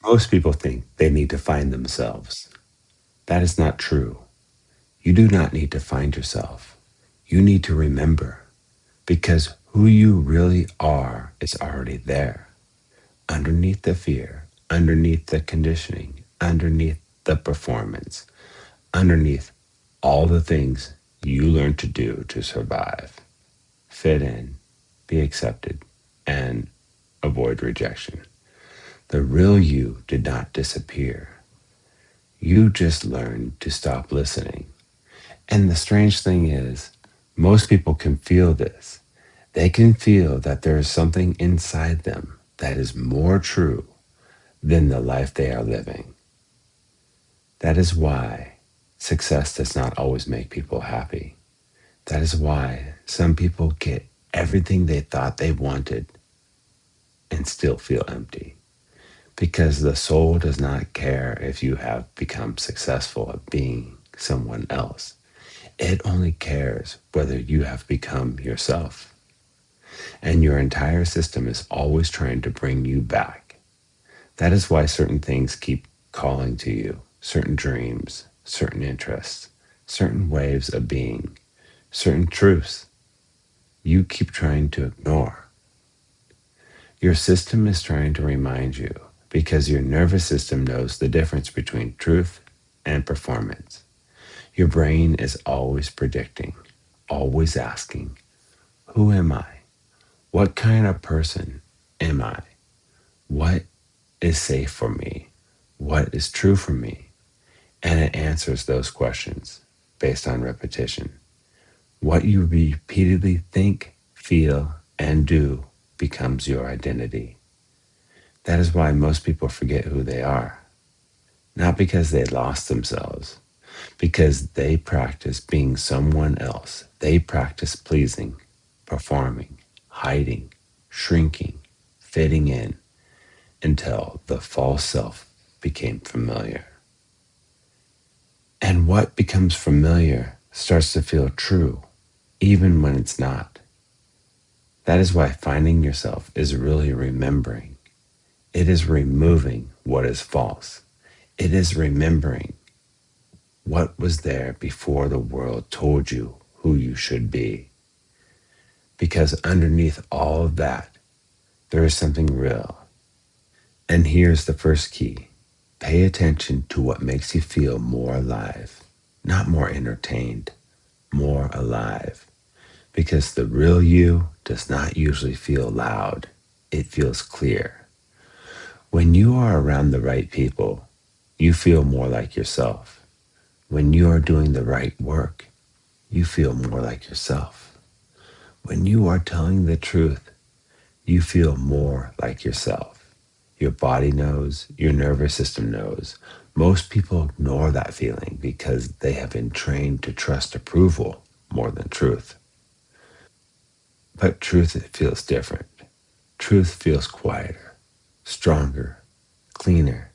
Most people think they need to find themselves. That is not true. You do not need to find yourself. You need to remember, because who you really are is already there, underneath the fear, underneath the conditioning, underneath the performance, underneath all the things you learn to do to survive, fit in, be accepted, and avoid rejection. The real you did not disappear. You just learned to stop listening. And the strange thing is, most people can feel this. They can feel that there is something inside them that is more true than the life they are living. That is why success does not always make people happy. That is why some people get everything they thought they wanted and still feel empty. Because the soul does not care if you have become successful at being someone else. It only cares whether you have become yourself. And your entire system is always trying to bring you back. That is why certain things keep calling to you, certain dreams, certain interests, certain waves of being, certain truths you keep trying to ignore. Your system is trying to remind you because your nervous system knows the difference between truth and performance. Your brain is always predicting, always asking, who am I? What kind of person am I? What is safe for me? What is true for me? And it answers those questions based on repetition. What you repeatedly think, feel, and do becomes your identity. That is why most people forget who they are. Not because they lost themselves, because they practice being someone else. They practice pleasing, performing, hiding, shrinking, fitting in until the false self became familiar. And what becomes familiar starts to feel true, even when it's not. That is why finding yourself is really remembering. It is removing what is false. It is remembering what was there before the world told you who you should be. Because underneath all of that, there is something real. And here's the first key. Pay attention to what makes you feel more alive, not more entertained, more alive. Because the real you does not usually feel loud. It feels clear. When you are around the right people, you feel more like yourself. When you are doing the right work, you feel more like yourself. When you are telling the truth, you feel more like yourself. Your body knows, your nervous system knows. Most people ignore that feeling because they have been trained to trust approval more than truth. But truth, it feels different. Truth feels quieter, stronger, cleaner.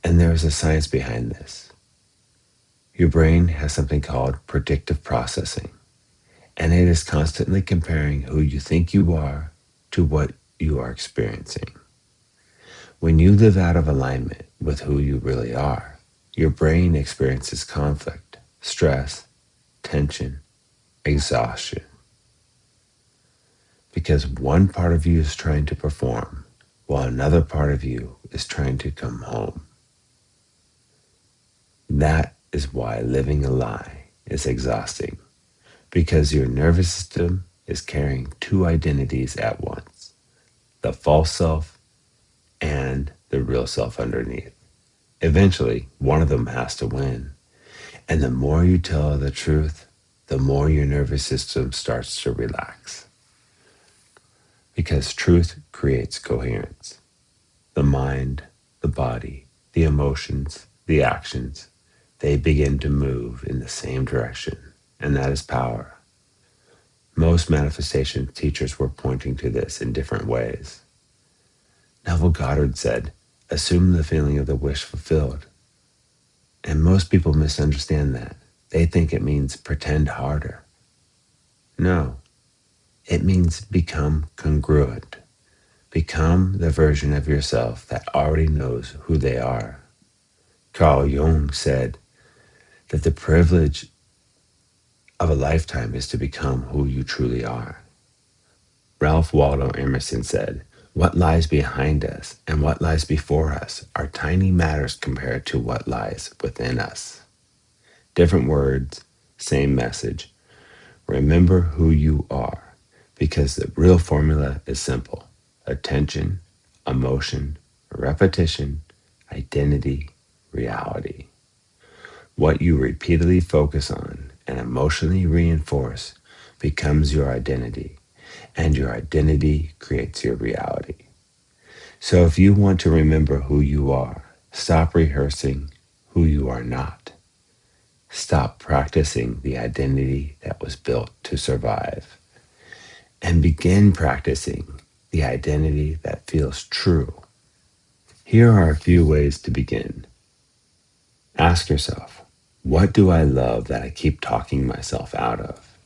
And there is a science behind this. Your brain has something called predictive processing, and it is constantly comparing who you think you are to what you are experiencing. When you live out of alignment with who you really are, your brain experiences conflict, stress, tension, exhaustion, because one part of you is trying to perform while another part of you is trying to come home. That is why living a lie is exhausting, because your nervous system is carrying two identities at once, the false self and the real self underneath. Eventually, one of them has to win. And the more you tell the truth, the more your nervous system starts to relax. Because truth creates coherence. The mind, the body, the emotions, the actions, they begin to move in the same direction. And that is power. Most manifestation teachers were pointing to this in different ways. Neville Goddard said, assume the feeling of the wish fulfilled. And most people misunderstand that. They think it means pretend harder. No, it means become congruent. Become the version of yourself that already knows who they are. Carl Jung said that the privilege of a lifetime is to become who you truly are. Ralph Waldo Emerson said, "What lies behind us and what lies before us are tiny matters compared to what lies within us." Different words, same message. Remember who you are, because the real formula is simple: attention, emotion, repetition, identity, reality. What you repeatedly focus on and emotionally reinforce becomes your identity, and your identity creates your reality. So if you want to remember who you are, stop rehearsing who you are not. Stop practicing the identity that was built to survive, and begin practicing the identity that feels true. Here are a few ways to begin. Ask yourself, what do I love that I keep talking myself out of?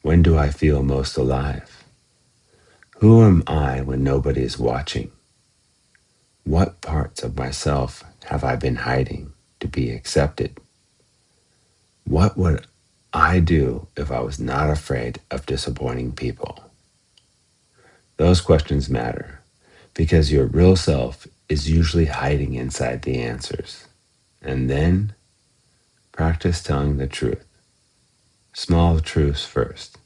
When do I feel most alive? Who am I when nobody is watching? What parts of myself have I been hiding to be accepted? What would I do if I was not afraid of disappointing people? Those questions matter because your real self is usually hiding inside the answers. And then practice telling the truth. Small truths first.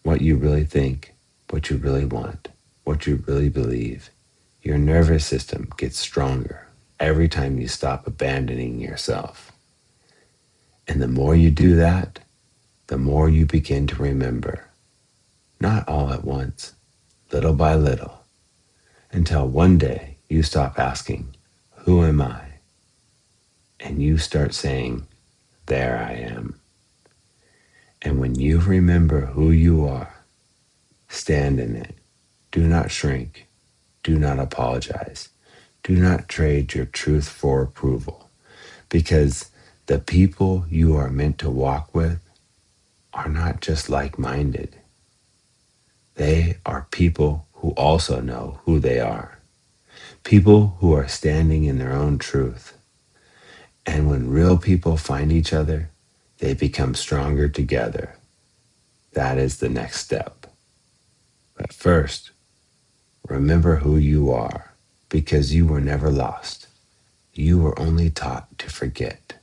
What you really think, what you really want, what you really believe. Your nervous system gets stronger every time you stop abandoning yourself. And the more you do that, the more you begin to remember. Not all at once, little by little, until one day you stop asking, "Who am I?" and you start saying, "There I am." And when you remember who you are, stand in it. Do not shrink. Do not apologize. Do not trade your truth for approval, because the people you are meant to walk with are not just like-minded. They are people who also know who they are. People who are standing in their own truth. And when real people find each other, they become stronger together. That is the next step. But first, remember who you are, because you were never lost. You were only taught to forget.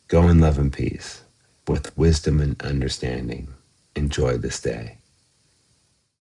Go in love and peace, with wisdom and understanding. Enjoy this day.